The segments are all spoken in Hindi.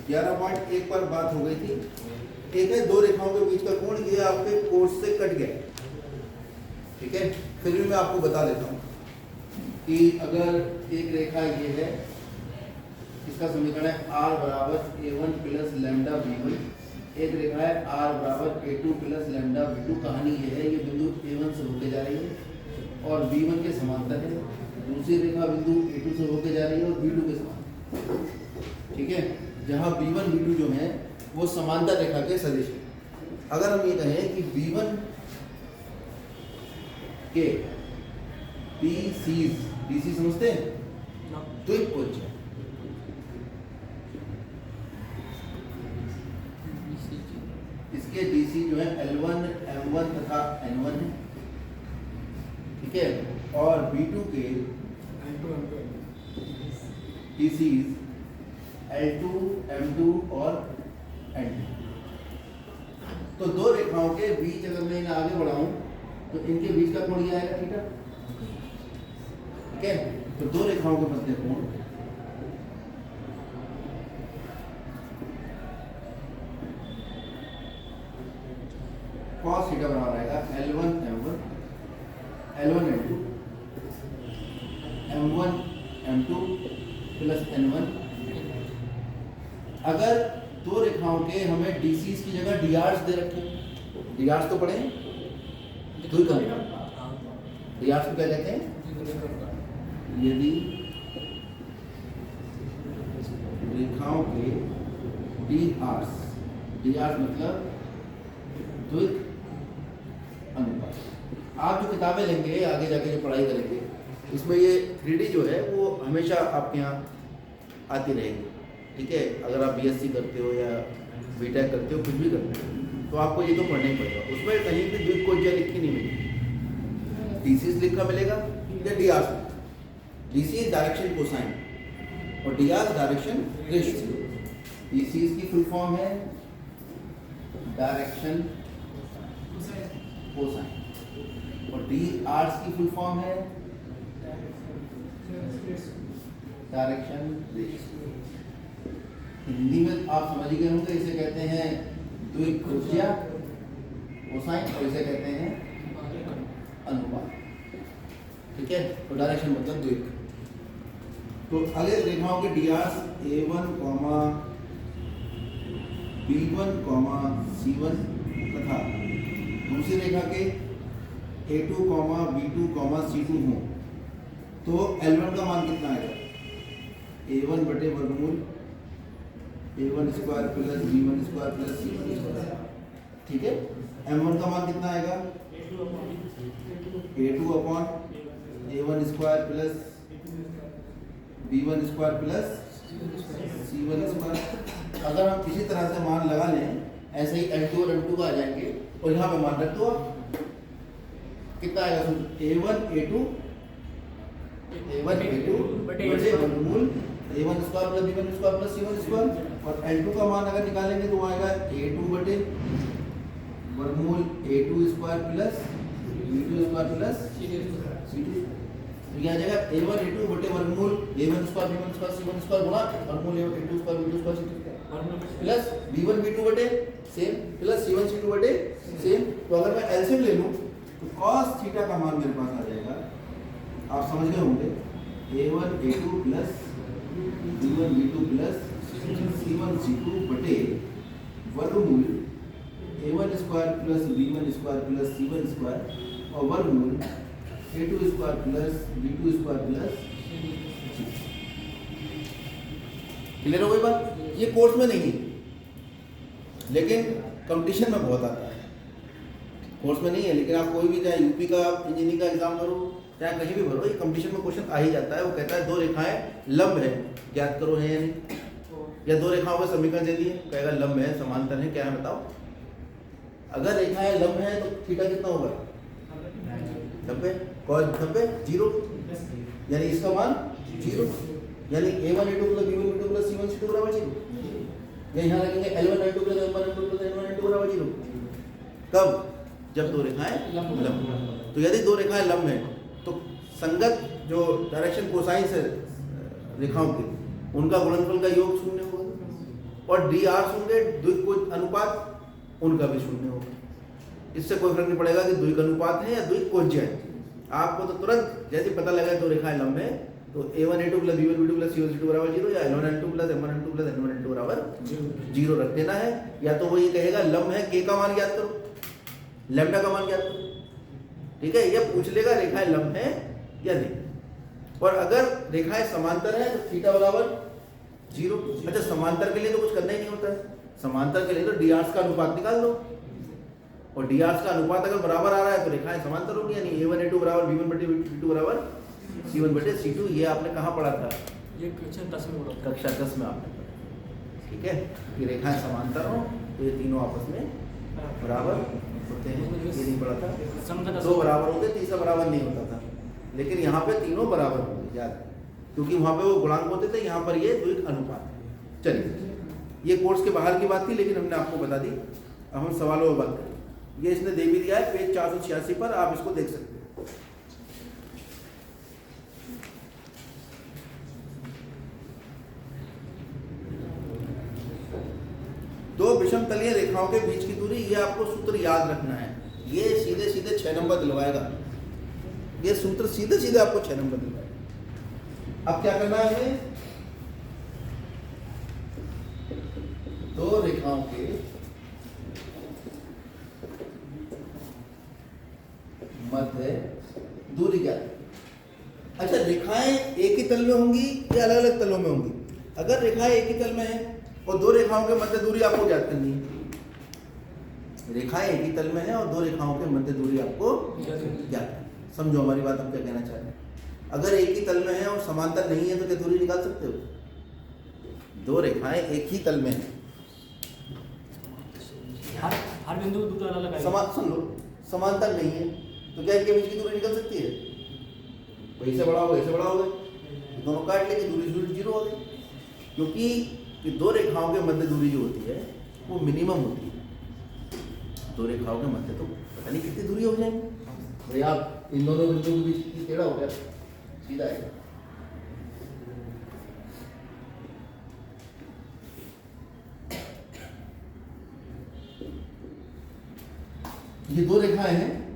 11.1 पर बात हो गई थी। एक है दो रेखाओं के बीच का कोण, ये आपके कोर्स से कट गया, ठीक है। फिर भी मैं आपको बता देता हूँ कि अगर एक रेखा ये है, इसका समीकरण है r बराबर a1 प्लस लैम्डा b1, एक रेखा है r बराबर a2 प्लस लैम्डा b2। कहानी ये है, ये बिंदु a1 से होके जा रही है और b1 के समांतर है, दूसरी रेखा बिंदु a2 से होके जा रही है और b2 के समांतर, ठीक है। जहाँ b1 b2 जो है वो समांतर रेखा के सदिश है। अगर हम ये कहें कि b1 के DC समझते हैं, द्विभुज है, इसके DC जो है L1 M1 तथा N1 है, ठीक है। और B2 के DC L2 M2 और N2। तो दो रेखाओं के बीच अगर मैं इन्हें आगे बढ़ाऊं तो इनके बीच का कोण ये आएगा थीटा, ठीक है। तो दो रेखाओं के मध्य कोण cos थीटा बराबर आएगा L1 M1 L1 N2 M1 M2 plus N1। अगर दो रेखाओं के हमें DCs की जगह DRs दे रखे, DRs तो पढ़े DRs को क्या कहते हैं? यदि रेखाओं के DRs मतलब द्विक अनुपात। आप जो किताबें लेंगे आगे जाके जो पढ़ाई करेंगे इसमें ये 3D जो है वो हमेशा आपके यहाँ आती रहेगी, ठीक है। अगर आप BSc करते हो या BTech करते हो, कुछ भी करते हो, तो आपको ये तो पढ़ना ही पड़ेगा। उसमें कहीं भी द्विकोणीय लिखी नहीं मिलेगी, DCs लिखा मिलेगा या DRs। DC डायरेक्शन कोसाइन और DRs डायरेक्शन रेशियो। DCs की फुल फॉर्म है डायरेक्शन कोसाइन और DRs की फुल फॉर्म है डायरेक्शन रेशियो। हिंदी में आप समझ गए होंगे, इसे कहते हैं द्विभुजीय कोसाइन और इसे कहते हैं अनुपात, ठीक है। तो डायरेक्शन मतलब द्विक। तो अगर रेखाओं के DRs A1, B1, C1 तथा दूसरी रेखा के A2, B2, C2 हो तो L1 का मान कितना आएगा? A1 बटे वर्गमूल A1 square plus B1 square plus C1 square, ठीक है। M1 का मान कितना आएगा? A2 upon A1 square plus B1 square plus C1 square. अगर हम इसी तरह से मान लगा लें, ऐसे ही L2 और M2 का आ जाएंगे और यहाँ पे मान रख दो, कितना आएगा? A1 A2 बटे वर्गमूल A1 square plus B1 square plus C1 square. और L2 का मान अगर निकालेंगे तो आएगा A2 बटे वर्गमूल A2 square plus B2 square plus C2। तो क्या आ जाएगा? A1 A2 बटे वर्गमूल A1 square B1 square C1 square गुणा वर्गमूल A2 square B2 square C2 square plus B1 B2 बटे सेम प्लस C1 C2 बटे सेम। तो अगर मैं एलसीएम ले लूं तो cos थीटा का मान मेरे पास आ जाएगा, आप समझ गए होंगे, A1 A2 plus B1 B2 plus C1 C2 बटे वर्गमूल A1 square plus B1 square plus C1 square और वर्गमूल A2 square plus B2 square plus. Clear हो गई बात? ये कोर्स में नहीं है लेकिन कंपटीशन में बहुत आता है। कोर्स में नहीं है लेकिन आप कोई भी, चाहे यूपी का इंजीनियरिंग का एग्जाम भरो चाहे कहीं भी भरो, ये कंपटीशन में क्वेश्चन आ ही जाता है। वो कहता है दो रेखाएं लंब है, ज्ञात करो है या नहीं, या दो रेखाओं का समीकरण दे दिए, कहेगा लंब है समांतर है, क्या है बताओ। अगर रेखाएं लंब है तो थीटा कितना होगा? 90। कॉस 90 0, यानी इसका मान 0, यानी A1 A2 plus B1 B2 plus C1 C2 बराबर 0। या यहाँ लगेंगे L1 L2 plus M1 M2 plus N1 N2 बराबर 0। कब? जब दो रेखाएं लंब। तो यदि दो रेखाएं लंब हैं तो संगत जो डायरेक्शन कोसाइन है रेखाओं के, उनका गुणनफल का योग 0 होगा। और डी आर होंगे द्विक अनुपात, उनका भी शून्य होगा। इससे कोई फर्क नहीं पड़ेगा कि द्विक अनुपात है या द्विक कोज्य है। आपको तो तुरंत जैसे पता लगा दो रेखाएं लंब है तो a1 a2 plus b1 b2 plus c1 c2 बराबर 0 या l1 l2 plus m1 m2 plus n1 n2 बराबर 0 रख देना है। या तो वो ये कहेगा लंब है, k का मान ज्ञात करो, लैम्डा का मान ज्ञात करो। ठीक है, ये पूछ लेगा रेखाएं लंब है या नहीं। और अगर रेखाएं समांतर है तो थीटा बराबर 0। अच्छा, समांतर के लिए तो कुछ करना ही नहीं होता है, समांतर के लिए तो डी आर्स का अनुपात निकाल दो, और डी आर्स का अनुपात अगर बराबर आ रहा है तो रेखाएं समांतर होंगी, यानी a1 a2 बराबर b1 बटे b2 बराबर c1 बटे c2। ये आपने कहाँ पढ़ा था? ये कक्षा 10 में पढ़ा था। कक्षा 10 में आपने पढ़ा। ठीक है, कि रेखाएं समांतर हो तो ये तीनों आपस में बराबर होते हैं। ये नहीं पढ़ा था, दो बराबर होते, तीसरा बराबर नहीं होता था, लेकिन यहाँ पे तीनों बराबर होंगे, याद, क्योंकि वहाँ पे वो गुणांक होते थे, यहाँ पर ये द्विक अनुपात है। चलिए, ये कोर्स के बाहर की बात थी, लेकिन हमने आपको बता दी। अब हम सवालों में बात करें। ये इसने दे भी दिया है पेज 486 पर, आप इसको देख सकते हो। दो विषमतलीय रेखाओं के बीच की दूरी, ये आपको सूत्र याद रखना है। ये सीधे सीधे 6 नंबर दिलवाएगा, ये सूत्र सीधे सीधे आपको 6 नंबर दिलवाएगा। अब क्या करना है हमें? दो रेखाओं के मध्य दूरी क्या है? अच्छा, रेखाएं एक ही तल में होंगी या अलग अलग तलों में होंगी? अगर रेखाएं एक ही तल में है और दो रेखाओं के मध्य दूरी आपको ज्ञात करनी है। रेखाएं एक ही तल में है और दो रेखाओं के मध्य दूरी आपको ज्ञात। समझो हमारी बात, हम क्या कहना चाह रहे हैं। अगर एक ही तल में है और समांतर नहीं है तो क्या दूरी निकाल सकते हो? दो रेखाएं एक ही तल में है, हर बिंदु दूरी अलग अलग है, सुन लो, समांतर नहीं है तो क्या इनके बीच की दूरी निकल सकती है? वही से बड़ा होगा, इससे बड़ा होगा, दोनों काट लेंगे, दूरी 0 हो गई। क्योंकि कि दो रेखाओं के मध्य दूरी जो होती है वो मिनिमम होती है। दो रेखाओं के मध्य तो पता नहीं कितनी दूरी हो जाएगी भाई। आप इन दोनों बिंदुओं के बीच की टेढ़ा हो गया, सीधा है। ये दो रेखाएं हैं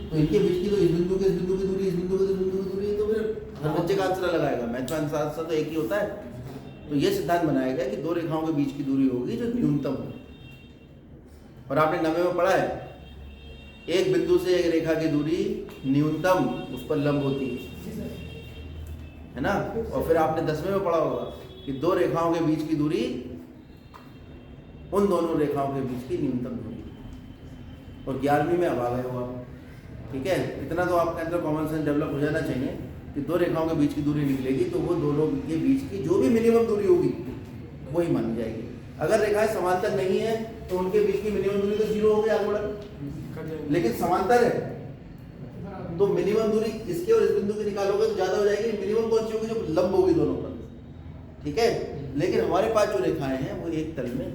तो इनके बीच की तो इस बिंदु के इस बिंदु की दूरी, इस बिंदु के इस बिंदु की दूरी, तो फिर हर बच्चे का आंसर लगाएगा। मैथ का आंसर तो एक ही होता है। तो ये सिद्धांत बनाया गया कि दो रेखाओं के बीच की दूरी होगी जो न्यूनतम हो। और आपने 9वें में पढ़ा है, एक बिंदु से एक रेखा की दूरी न्यूनतम उस पर लंब होती है ना। और फिर आपने 10वें में पढ़ा होगा कि दो रेखाओं के बीच की दूरी उन दोनों रेखाओं के बीच की न्यूनतम दूरी। और 11वीं में अब आ गए हो आप। ठीक है, इतना तो आपके अंदर कॉमन सेंस डेवलप हो जाना चाहिए कि दो रेखाओं के बीच की दूरी निकलेगी तो वो दोनों के बीच की जो भी मिनिमम दूरी होगी वही मानी जाएगी। अगर रेखाएं समांतर नहीं है तो उनके बीच की मिनिमम दूरी तो 0 हो गई, आगे बढ़ा। लेकिन समांतर है तो मिनिमम दूरी इसके और इस बिंदु की निकालोगे तो ज्यादा हो जाएगी। मिनिमम कौन सी होगी? जो लंब होगी दोनों पर। ठीक है, लेकिन हमारे पास जो रेखाएं हैं वो एक तल में,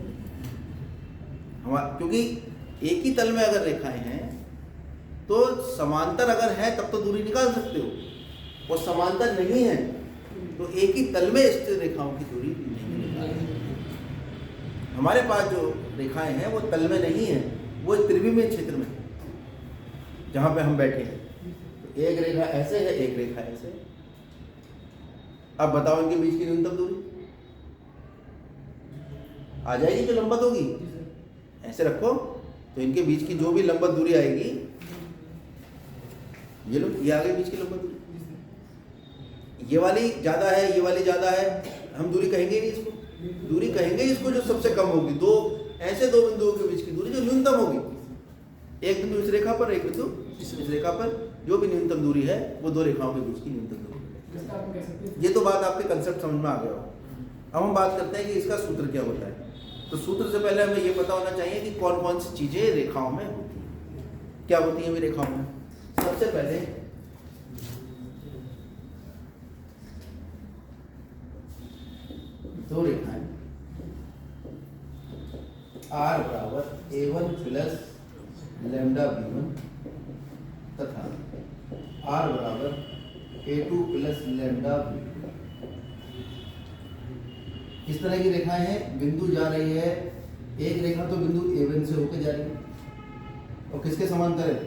क्योंकि एक ही तल में अगर रेखाएं हैं तो समांतर अगर है तब तो दूरी निकाल सकते हो, और समांतर नहीं है तो एक ही तल में स्थित रेखाओं की दूरी नहीं निकालेंगे। हमारे पास जो रेखाएं हैं वो तल में नहीं है, वो त्रिविमीय क्षेत्र में जहां पे हम बैठे हैं। तो एक रेखा ऐसे है, एक रेखा ऐसे। अब बताओ इनके बीच की न्यूनतम दूरी आ जाएगी जो लंबवत होगी। ऐसे रखो तो इनके बीच की जो भी लंबवत दूरी आएगी, ये लो, ये आगे बीच की लंबवत दूरी, ये वाली ज्यादा है, ये वाली ज्यादा है, हम दूरी कहेंगे नहीं इसको। दूरी कहेंगे इसको जो सबसे कम होगी। दो ऐसे दो बिंदुओं के बीच की दूरी जो न्यूनतम होगी, एक बिंदु इस रेखा पर, एक बिंदु इस रेखा पर, जो भी न्यूनतम दूरी है वो दो रेखाओं के बीच की न्यूनतम दूरी। ये तो बात आपके कंसेप्ट समझ में आ गया हो। अब हम बात करते हैं कि इसका सूत्र क्या होता है। तो सूत्र से पहले हमें ये पता होना चाहिए कि कौन कौन सी चीजें रेखाओं में होती हैं। क्या होती है रेखाओं में? सबसे पहले दो रेखाएं R बराबर a1 प्लस लैम्डा b1 तथा R बराबर a2 प्लस लैम्डा b2 इस तरह की रेखाएं हैं, बिंदु जा रही है, एक रेखा तो बिंदु A1 से होकर जा रही है और किसके समांतर है?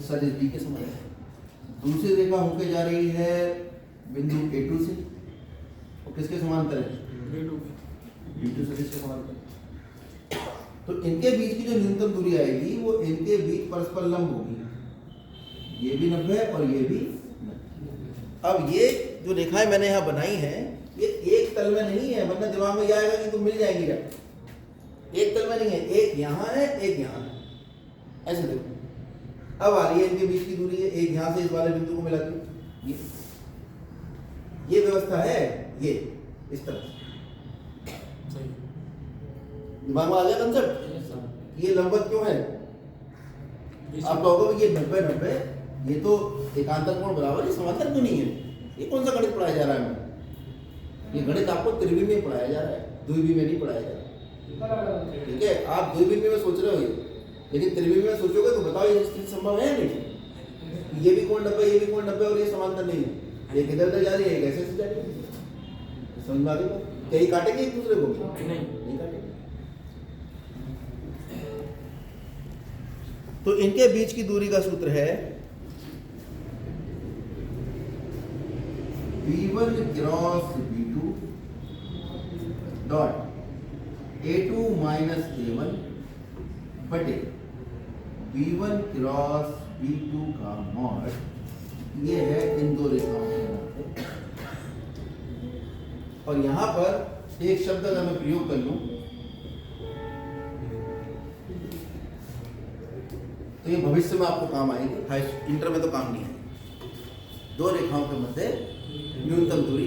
सदिश B के समांतर है। दूसरी रेखा होकर जा रही है बिंदु A2 से और किसके समांतर है? B2 सदिश के समांतर। तो इनके बीच की जो न्यूनतम दूरी आएगी वो इनके बीच परस्पर लंब होगी, ये भी 90 और ये भी 90। अब ये जो रेखाएं मैंने यहाँ बनाई हैं ये एक तल में नहीं है, वरना दिमाग में ये आएगा कि तुम मिल जाएंगी क्या? एक तल में नहीं है, एक यहाँ है एक यहाँ है, ऐसे देखो। अब आ रही है इनके बीच की दूरी है, एक यहाँ से इस वाले बिंदु को मिलाती है, ये व्यवस्था है, ये इस तरह दिमाग में आ गया कंसेप्ट। ये लंबवत क्यों है? आप कहोगे ये 90-90, ये तो एकांतर कोण बराबर, ये समांतर क्यों नहीं है? ये कौन सा गणित पढ़ाया जा रहा है हमें? ये गणित आपको त्रिविमीय में पढ़ाया जा रहा है, द्विविमीय में नहीं पढ़ाया जा रहा। ठीक है, आप द्विविमीय में सोच रहे हो ये, लेकिन त्रिविमीय में सोचोगे तो बताओ ये स्थिति संभव है नहीं? ये भी कोण 90, ये भी कोण 90 और ये समांतर नहीं है, एक इधर उधर जा रही है, एक ऐसे जा रही है। समझ में आ रही है? क्या ये काटेंगे एक दूसरे को? नहीं काटेंगे। तो इनके बीच की दूरी का सूत्र है V1 cross V2 dot A2 minus A1 बटे V1 क्रॉस V2 का मॉड, ये है इन दो रेखाओं के मध्य। और यहां पर एक शब्द अगर मैं प्रयोग कर लूं तो ये भविष्य में आपको काम आएगी, इंटर में तो काम नहीं है। दो रेखाओं के मध्य न्यूनतम दूरी,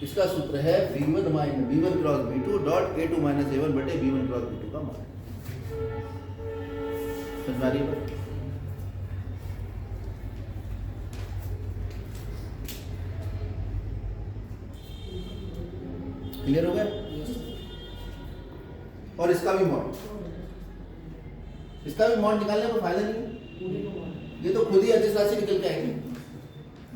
इसका सूत्र है V1 cross V2 dot A2 minus A1 बटे V1 क्रॉस V2 का मान। समझ आ रही है? क्लियर हो गया? और इसका भी मॉड, इसका भी मॉड निकालने में फायदा नहीं है, ये तो खुद ही अदिश राशि निकल के आएगी,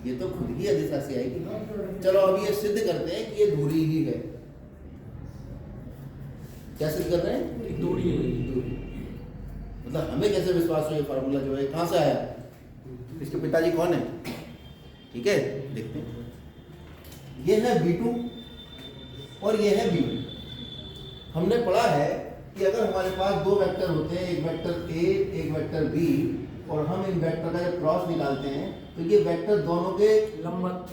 ये तो खुद ही अदिश राशि आएगी। चलो अब ये सिद्ध करते हैं कि ये दूरी ही है। क्या सिद्ध कर रहे हैं? दूरी है। दूरी। मतलब हमें कैसे विश्वास हो ये फार्मूला जो है कहां से आया? इसके पिताजी कौन है? ठीक है, देखते हैं। ये है B2 और ये है B1। हमने पढ़ा है कि अगर हमारे पास दो वेक्टर होते हैं, एक वेक्टर A एक वेक्टर B, और हम इन वेक्टर का जब क्रॉस निकालते हैं तो ये वेक्टर दोनों के लंबवत